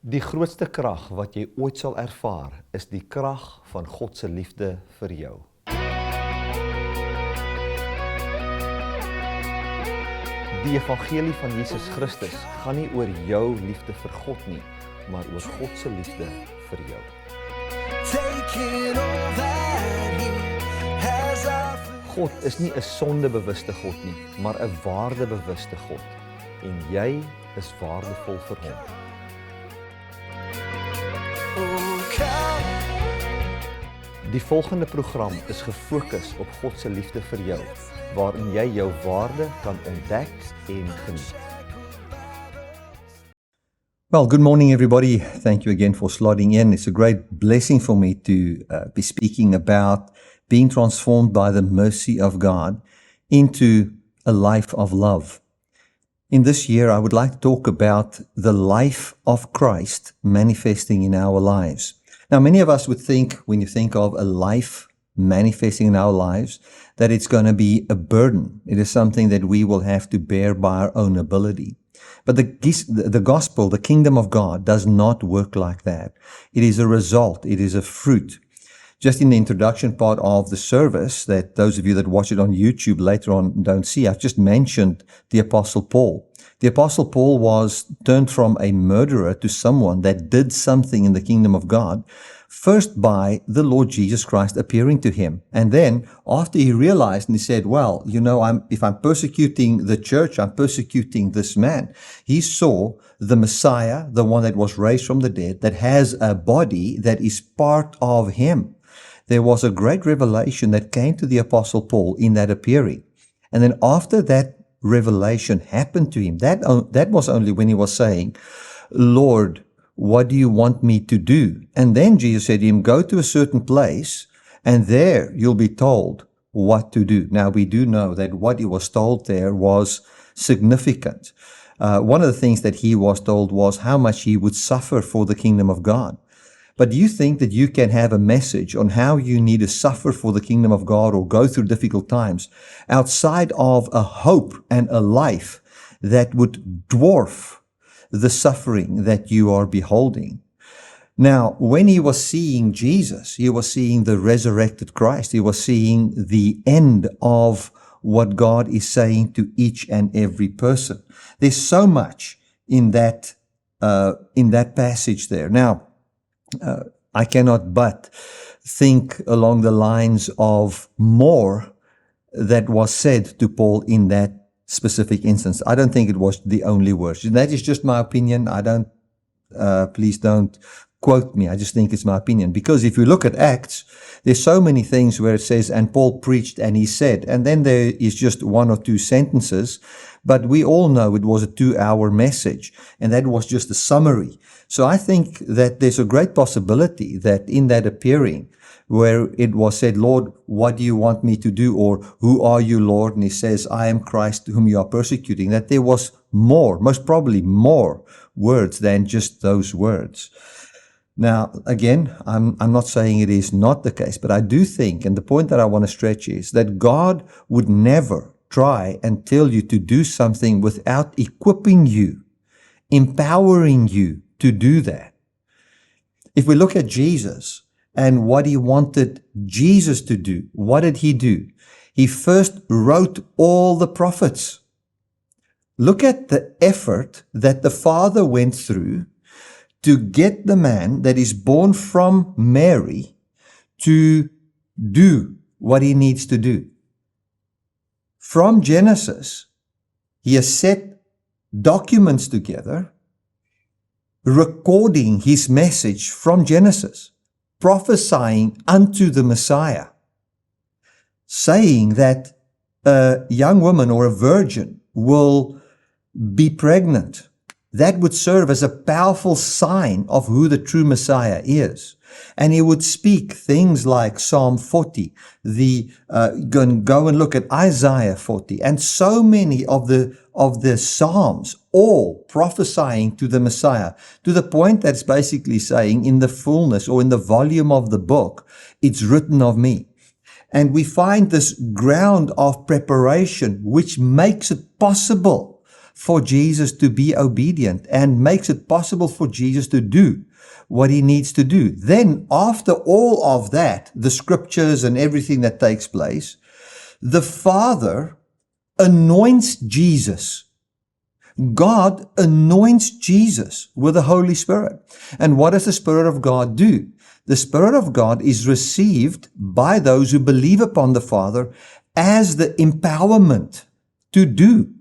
Die grootste krag wat jy ooit sal ervaar, is die krag van God se liefde vir jou. Die evangelie van Jesus Christus gaan nie oor jou liefde vir God nie, maar oor God se liefde vir jou. God is nie 'n sondebewuste God nie, maar 'n waardebewuste God. En jy is waardevol vir hom. Die volgende program is gefokus op God se liefde vir jou, waarin jy jou waarde kan ontdek en geniet. Well, good morning, everybody. Thank you again for slotting in. It's a great blessing for me to be speaking about being transformed by the mercy of God into a life of love. In this year, I would like to talk about the life of Christ manifesting in our lives. Now, many of us would think, when you think of a life manifesting in our lives, that it's going to be a burden. It is something that we will have to bear by our own ability. But the gospel, the kingdom of God, does not work like that. It is a result. It is a fruit. Just in the introduction part of the service, that those of you that watch it on YouTube later on don't see, I've just mentioned the Apostle Paul. The Apostle Paul was turned from a murderer to someone that did something in the kingdom of God, first by the Lord Jesus Christ appearing to him. And then after he realized and he said, well, you know, if I'm persecuting the church, I'm persecuting this man. He saw the Messiah, the one that was raised from the dead, that has a body that is part of him. There was a great revelation that came to the Apostle Paul in that appearing. And then after that revelation happened to him, that was only when he was saying, Lord, what do you want me to do? And then Jesus said to him, go to a certain place and there you'll be told what to do. Now we do know that what he was told there was significant. One of the things that he was told was how much he would suffer for the kingdom of God. But do you think that you can have a message on how you need to suffer for the kingdom of God or go through difficult times outside of a hope and a life that would dwarf the suffering that you are beholding? Now, when he was seeing Jesus, he was seeing the resurrected Christ. He was seeing the end of what God is saying to each and every person. There's so much in that passage there. Now, I cannot but think along the lines of more that was said to Paul in that specific instance. I don't think it was the only words. That is just my opinion. Please don't quote me. I just think it's my opinion. Because if you look at Acts, there's so many things where it says, and Paul preached and he said, and then there is just one or two sentences, but we all know it was a 2-hour message, and that was just a summary. So I think that there's a great possibility that in that appearing, where it was said, Lord, what do you want me to do? Or who are you, Lord? And he says, I am Christ whom you are persecuting. That there was more, most probably more words than just those words. Now, again, I'm not saying it is not the case, but I do think, and the point that I want to stretch is that God would never try and tell you to do something without equipping you, empowering you to do that. If we look at Jesus and what he wanted Jesus to do, what did he do? He first wrote all the prophets. Look at the effort that the Father went through to get the man that is born from Mary to do what he needs to do. From Genesis, he has set documents together, recording his message from Genesis, prophesying unto the Messiah, saying that a young woman or a virgin will be pregnant. That would serve as a powerful sign of who the true Messiah is. And he would speak things like Psalm 40, go and look at Isaiah 40, and so many of the Psalms, all prophesying to the Messiah, to the point that's basically saying in the fullness or in the volume of the book, it's written of me. And we find this ground of preparation which makes it possible for Jesus to be obedient and makes it possible for Jesus to do what he needs to do. Then, after all of that, the scriptures and everything that takes place, the Father anoints Jesus. God anoints Jesus with the Holy Spirit. And what does the Spirit of God do? The Spirit of God is received by those who believe upon the Father as the empowerment to do.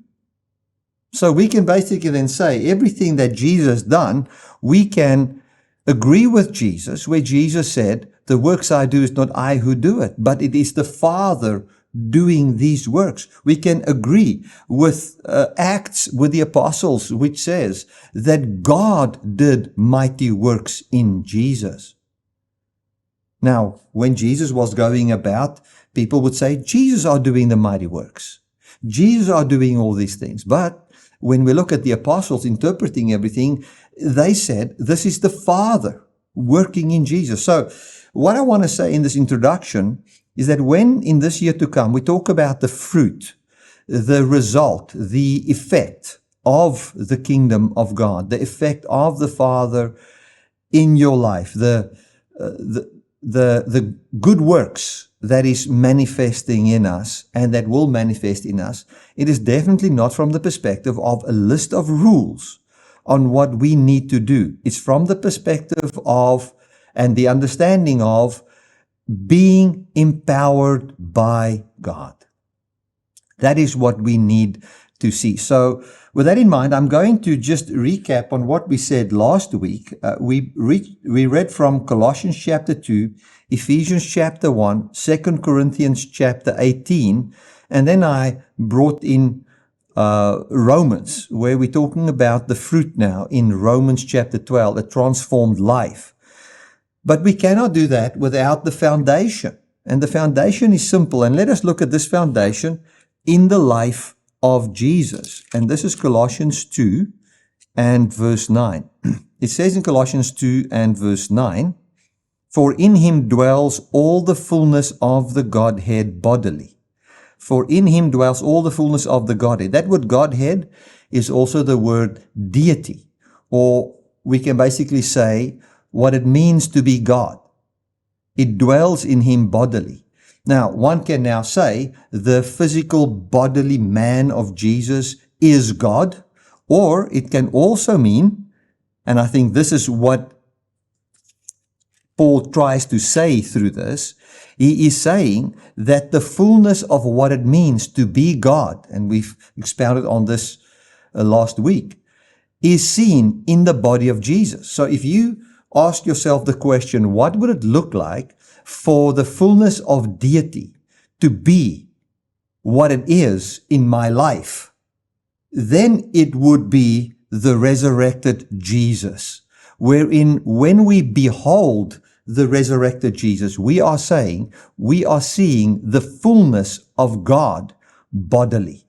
So we can basically then say everything that Jesus done, we can agree with Jesus, where Jesus said, the works I do is not I who do it, but it is the Father doing these works. We can agree with Acts with the apostles, which says that God did mighty works in Jesus. Now, when Jesus was going about, people would say, Jesus are doing the mighty works. Jesus are doing all these things. But when we look at the apostles interpreting everything, they said, this is the Father working in Jesus. So what I want to say in this introduction is that when in this year to come, we talk about the fruit, the result, the effect of the kingdom of God, the effect of the Father in your life, the good works that is manifesting in us and that will manifest in us, it is definitely not from the perspective of a list of rules on what we need to do. It's from the perspective of and the understanding of being empowered by God. That is what we need to see. So with that in mind, I'm going to just recap on what we said last week. We read from Colossians chapter 2, Ephesians chapter 1, 2 Corinthians chapter 18, and then I brought in Romans, where we're talking about the fruit now in Romans chapter 12, a transformed life. But we cannot do that without the foundation. And the foundation is simple. And let us look at this foundation in the life of Jesus. And this is Colossians 2 and verse 9. It says in Colossians 2 and verse 9, for in him dwells all the fullness of the Godhead bodily. For in him dwells all the fullness of the Godhead. That word Godhead is also the word deity. Or we can basically say what it means to be God. It dwells in him bodily. Now, one can now say the physical bodily man of Jesus is God, or it can also mean, and I think this is what Paul tries to say through this, he is saying that the fullness of what it means to be God, and we've expounded on this last week, is seen in the body of Jesus. So if you ask yourself the question, what would it look like for the fullness of deity to be what it is in my life? Then it would be the resurrected Jesus, wherein when we behold the resurrected Jesus, we are saying we are seeing the fullness of God bodily.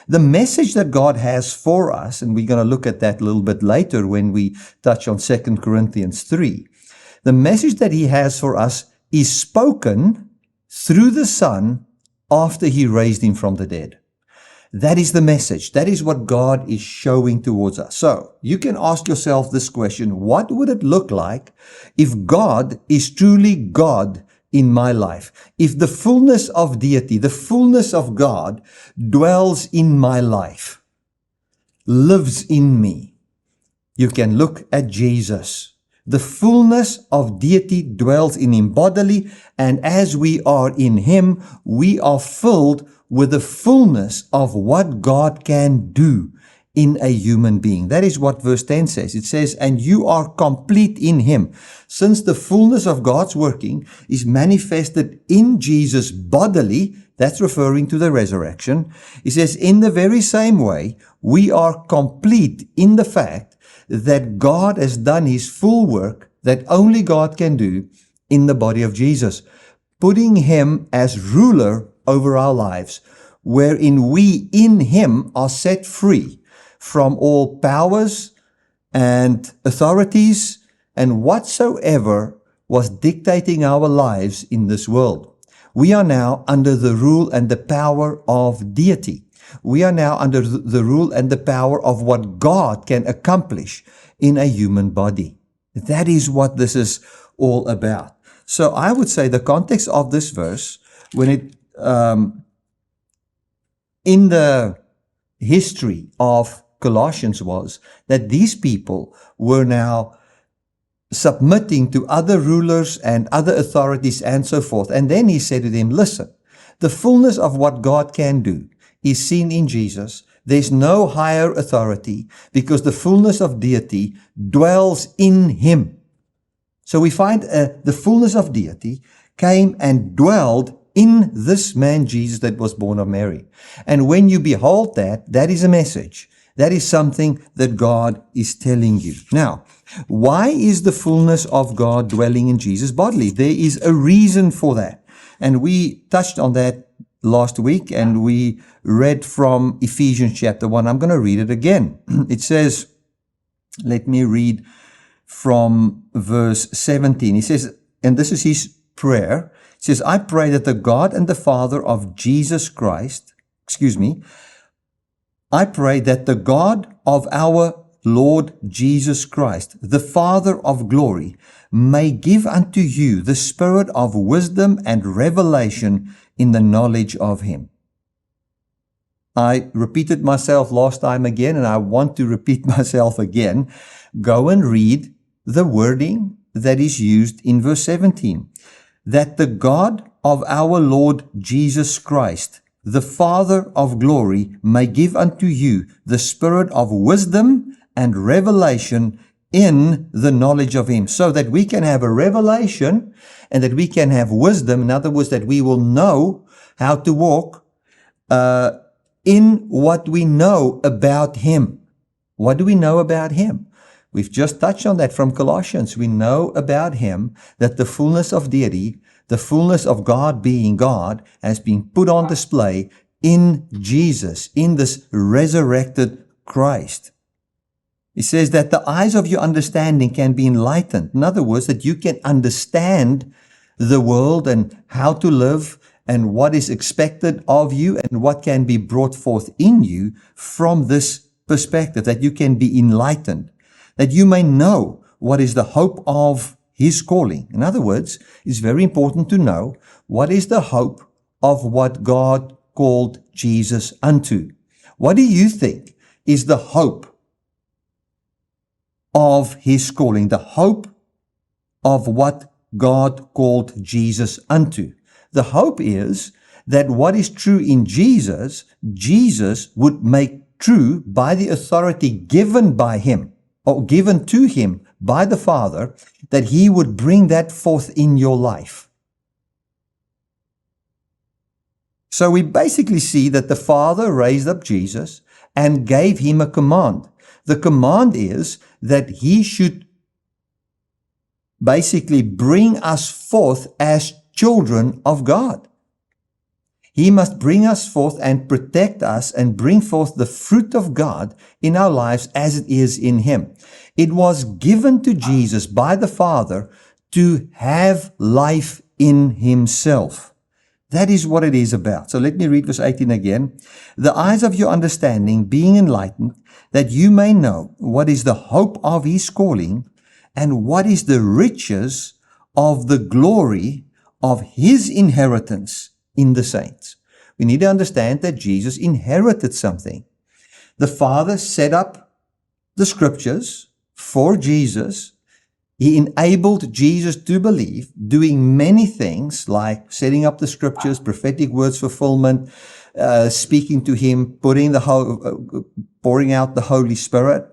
The message that God has for us, and we're going to look at that a little bit later when we touch on 2 Corinthians 3. The message that he has for us is spoken through the Son after he raised him from the dead. That is the message. That is what God is showing towards us. So you can ask yourself this question, what would it look like if God is truly God in my life? If the fullness of deity, the fullness of God dwells in my life, lives in me. You can look at Jesus. The fullness of deity dwells in him bodily, and as we are in him, we are filled with the fullness of what God can do in a human being. That is what verse 10 says. It says, and you are complete in him. Since the fullness of God's working is manifested in Jesus bodily, that's referring to the resurrection. It says, in the very same way, we are complete in the fact that God has done his full work that only God can do in the body of Jesus, putting him as ruler over our lives, wherein we in him are set free from all powers and authorities and whatsoever was dictating our lives in this world. We are now under the rule and the power of deity. We are now under the rule and the power of what God can accomplish in a human body. That is what this is all about. So I would say the context of this verse, when it in the history of Colossians, was that these people were now submitting to other rulers and other authorities and so forth. And then he said to them, listen, the fullness of what God can do is seen in Jesus. There's no higher authority because the fullness of deity dwells in him. So we find the fullness of deity came and dwelled in this man Jesus that was born of Mary. And when you behold that, that is a message. That is something that God is telling you. Now, why is the fullness of God dwelling in Jesus bodily? There is a reason for that. And we touched on that last week, and we read from Ephesians chapter 1. I'm going to read it again. It says, let me read from verse 17. He says, and this is his prayer. It says, I pray that the God and the Father of Jesus Christ, I pray that the God of our Lord Jesus Christ, the Father of glory, may give unto you the spirit of wisdom and revelation in the knowledge of him. I repeated myself last time again, and I want to repeat myself again. Go and read the wording that is used in verse 17. That the God of our Lord Jesus Christ, the Father of glory, may give unto you the spirit of wisdom and revelation in the knowledge of him, so that we can have a revelation and that we can have wisdom. In other words, that we will know how to walk in what we know about him. What do we know about him? We've just touched on that from Colossians. We know about him that the fullness of deity, the fullness of God being God, has been put on display in Jesus, in this resurrected Christ. He says that the eyes of your understanding can be enlightened. In other words, that you can understand the world and how to live and what is expected of you and what can be brought forth in you from this perspective, that you can be enlightened, that you may know what is the hope of his calling. In other words, it's very important to know what is the hope of what God called Jesus unto. What do you think is the hope of his calling, the hope of what God called Jesus unto? The hope is that what is true in Jesus, Jesus would make true by the authority given by him, or given to him by the Father, that he would bring that forth in your life. So we basically see that the Father raised up Jesus and gave him a command. The command is that he should basically bring us forth as children of God. He must bring us forth and protect us and bring forth the fruit of God in our lives as it is in him. It was given to Jesus by the Father to have life in himself. That is what it is about. So let me read verse 18 again. The eyes of your understanding being enlightened, that you may know what is the hope of his calling and what is the riches of the glory of his inheritance in the saints. We need to understand that Jesus inherited something. The Father set up the scriptures for Jesus. He enabled Jesus to believe, doing many things like setting up the scriptures, prophetic words fulfillment, speaking to him, pouring out the Holy Spirit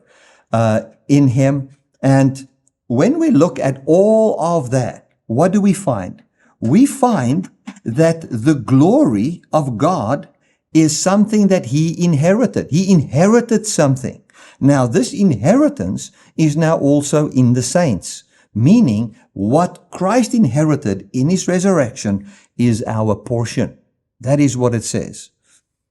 in him. And when we look at all of that, what do we find? We find that the glory of God is something that he inherited. He inherited something. Now, this inheritance is now also in the saints, meaning what Christ inherited in his resurrection is our portion. That is what it says.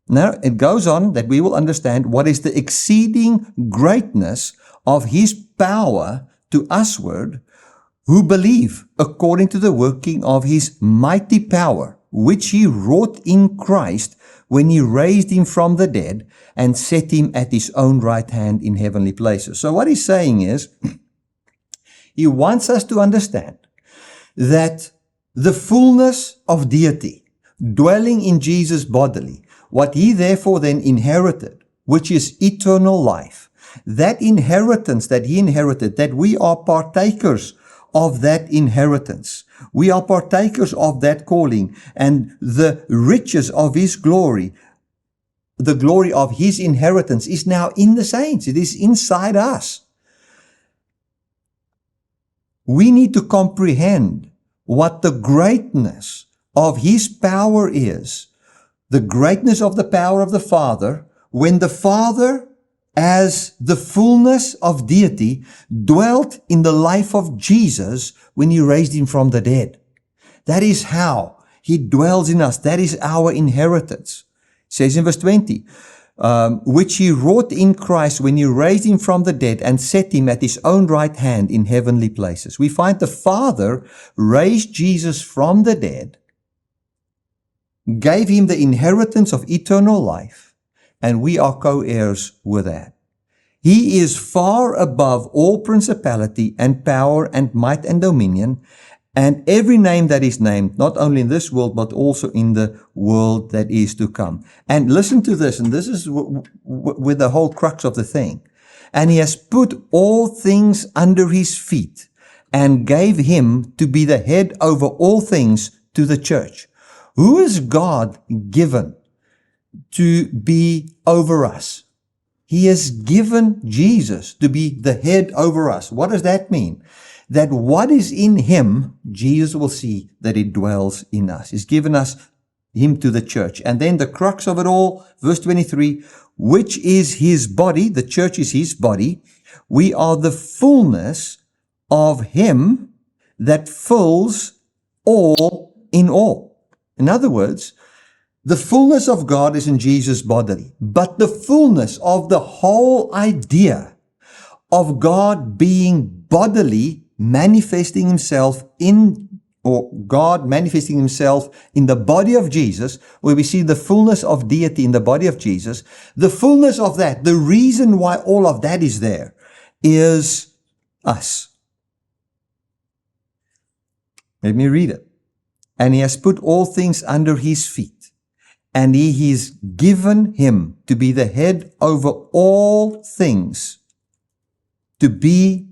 Now, it goes on that we will understand what is the exceeding greatness of his power to usward who believe, according to the working of his mighty power, which he wrought in Christ when he raised him from the dead and set him at his own right hand in heavenly places. So what he's saying is, he wants us to understand that the fullness of deity dwelling in Jesus bodily, what he therefore then inherited, which is eternal life, that inheritance that he inherited, that we are partakers of that inheritance. We are partakers of that calling, and the riches of his glory, the glory of his inheritance is now in the saints. It is inside us. We need to comprehend what the greatness of his power is, the greatness of the power of the Father, when the Father, as the fullness of deity, dwelt in the life of Jesus when he raised him from the dead. That is how he dwells in us. That is our inheritance. It says in verse 20, which he wrought in Christ when he raised him from the dead and set him at his own right hand in heavenly places. We find the Father raised Jesus from the dead, gave him the inheritance of eternal life, and we are co-heirs with that. He is far above all principality and power and might and dominion, and every name that is named, not only in this world, but also in the world that is to come. And listen to this, and this is with the whole crux of the thing. And he has put all things under his feet and gave him to be the head over all things to the church. Who is God given to be over us? He has given Jesus to be the head over us. What does that mean? That what is in him, Jesus will see that it dwells in us. He's given us him to the church. And then the crux of it all, verse 23, which is his body, the church is his body. We are the fullness of him that fills all in all. In other words, the fullness of God is in Jesus bodily, but the fullness of the whole idea of God being bodily manifesting himself in, or God manifesting himself in the body of Jesus, where we see the fullness of deity in the body of Jesus, the fullness of that, the reason why all of that is there is us. Let me read it. And he has put all things under his feet, and he has given him to be the head over all things, to be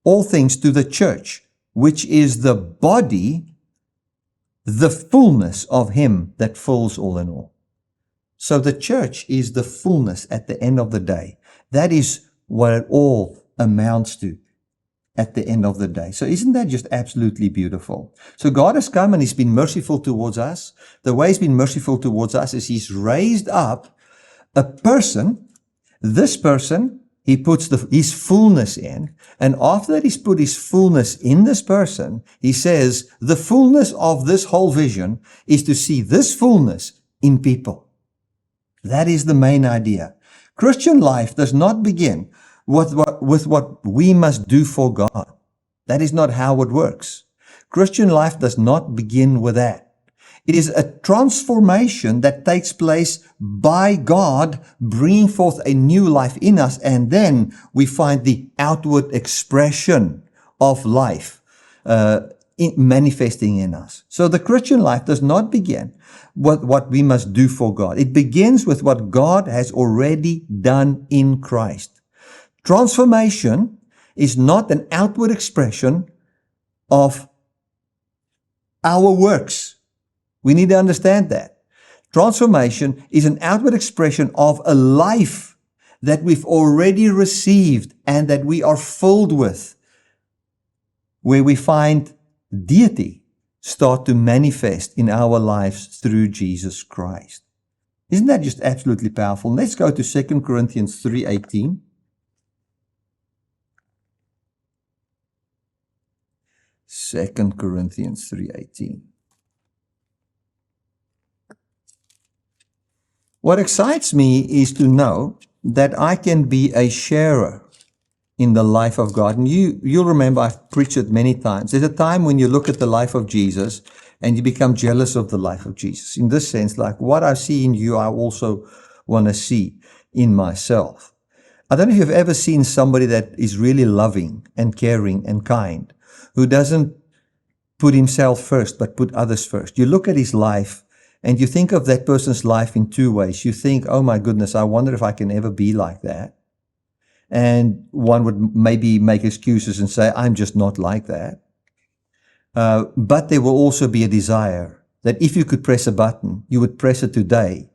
all things to the church, which is the body, the fullness of him that fills all in all. So the church is the fullness at the end of the day. That is what it all amounts to at the end of the day. So isn't that just absolutely beautiful? So God has come and he's been merciful towards us. The way he's been merciful towards us is he's raised up a person. This person, he puts his fullness in. And after that he's put his fullness in this person, he says the fullness of this whole vision is to see this fullness in people. That is the main idea. Christian life does not begin with what we must do for God. That is not how it works. Christian life does not begin with that. It is a transformation that takes place by God bringing forth a new life in us, and then we find the outward expression of life manifesting in us. So the Christian life does not begin with what we must do for God. It begins with what God has already done in Christ. Transformation is not an outward expression of our works. We need to understand that. Transformation is an outward expression of a life that we've already received and that we are filled with, where we find deity start to manifest in our lives through Jesus Christ. Isn't that just absolutely powerful? Let's go to 2 Corinthians 3:18. 2 Corinthians 3:18. What excites me is to know that I can be a sharer in the life of God. And you'll remember I've preached it many times. There's a time when you look at the life of Jesus and you become jealous of the life of Jesus. In this sense, like what I see in you, I also want to see in myself. I don't know if you've ever seen somebody that is really loving and caring and kind, who doesn't put himself first, but put others first. You look at his life and you think of that person's life in two ways. You think, oh my goodness, I wonder if I can ever be like that. And one would maybe make excuses and say, I'm just not like that. But there will also be a desire that if you could press a button, you would press it today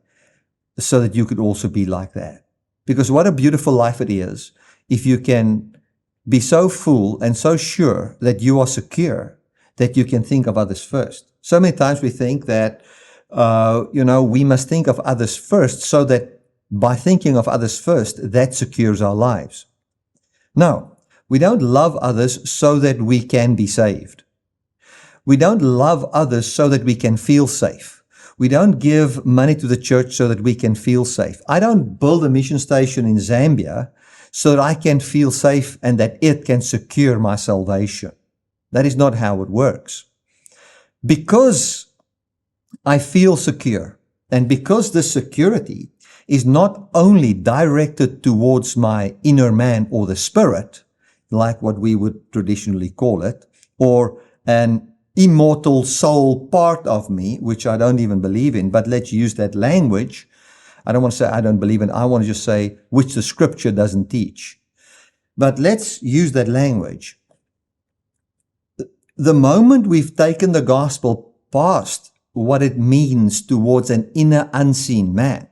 so that you could also be like that. Because what a beautiful life it is if you can be so full and so sure that you are secure that you can think of others first. So many times we think that, we must think of others first so that by thinking of others first, that secures our lives. No, we don't love others so that we can be saved. We don't love others so that we can feel safe. We don't give money to the church so that we can feel safe. I don't build a mission station in Zambia so that I can feel safe and that it can secure my salvation. That is not how it works. Because I feel secure, and because this security is not only directed towards my inner man or the spirit, like what we would traditionally call it, or an immortal soul part of me, which I don't even believe in, but let's use that language. I don't want to say I don't believe in, I want to just say which the scripture doesn't teach. But let's use that language. The moment we've taken the gospel past what it means towards an inner unseen man,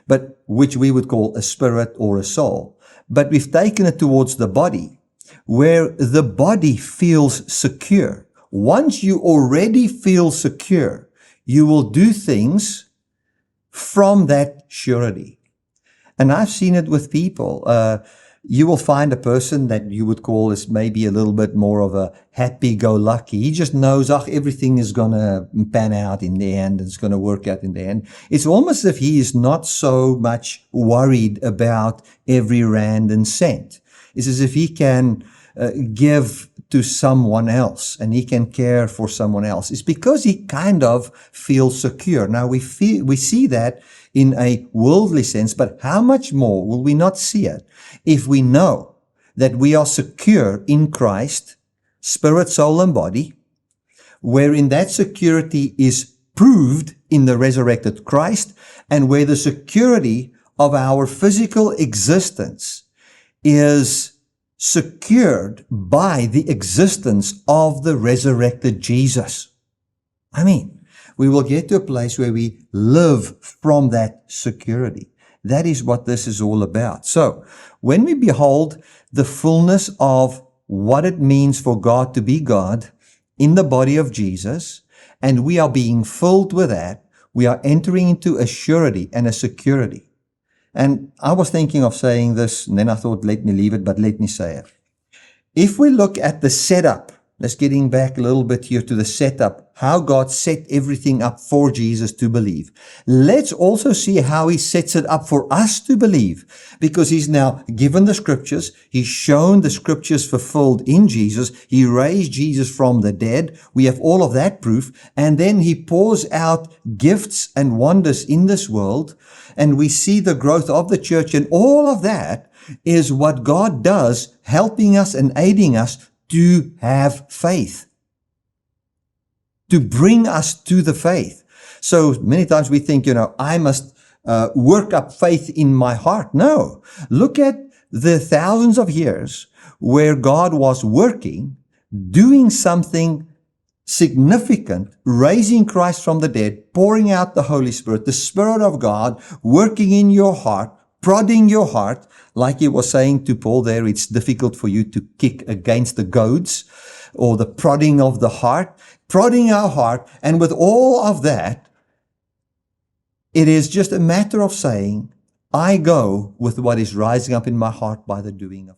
but which we would call a spirit or a soul, but we've taken it towards the body, where the body feels secure. Once you already feel secure, you will do things from that surety. And I've seen it with people. You will find a person that you would call is maybe a little bit more of a happy-go-lucky. He just knows, everything is going to pan out in the end. It's going to work out in the end. It's almost as if he is not so much worried about every rand and cent. It's as if he can give to someone else and he can care for someone else. It's because he kind of feels secure. Now we see that in a worldly sense, but how much more will we not see it if we know that we are secure in Christ, spirit, soul, and body, wherein that security is proved in the resurrected Christ, and where the security of our physical existence is secured by the existence of the resurrected Jesus. I mean, we will get to a place where we live from that security. That is what this is all about. So, when we behold the fullness of what it means for God to be God in the body of Jesus, and we are being filled with that, we are entering into a surety and a security. And I was thinking of saying this, and then I thought, let me leave it, but let me say it. If we look at the setup, let's getting back a little bit here to the setup, how God set everything up for Jesus to believe. Let's also see how He sets it up for us to believe, because He's now given the scriptures. He's shown the scriptures fulfilled in Jesus. He raised Jesus from the dead. We have all of that proof. And then He pours out gifts and wonders in this world. And we see the growth of the church, and all of that is what God does, helping us and aiding us to have faith, to bring us to the faith. So many times we think, I must work up faith in my heart. No, look at the thousands of years where God was working, doing something significant, raising Christ from the dead, pouring out the Holy Spirit, the Spirit of God working in your heart, prodding your heart. Like He was saying to Paul there, it's difficult for you to kick against the goads, or the prodding of the heart, prodding our heart. And with all of that, it is just a matter of saying, I go with what is rising up in my heart by the doing of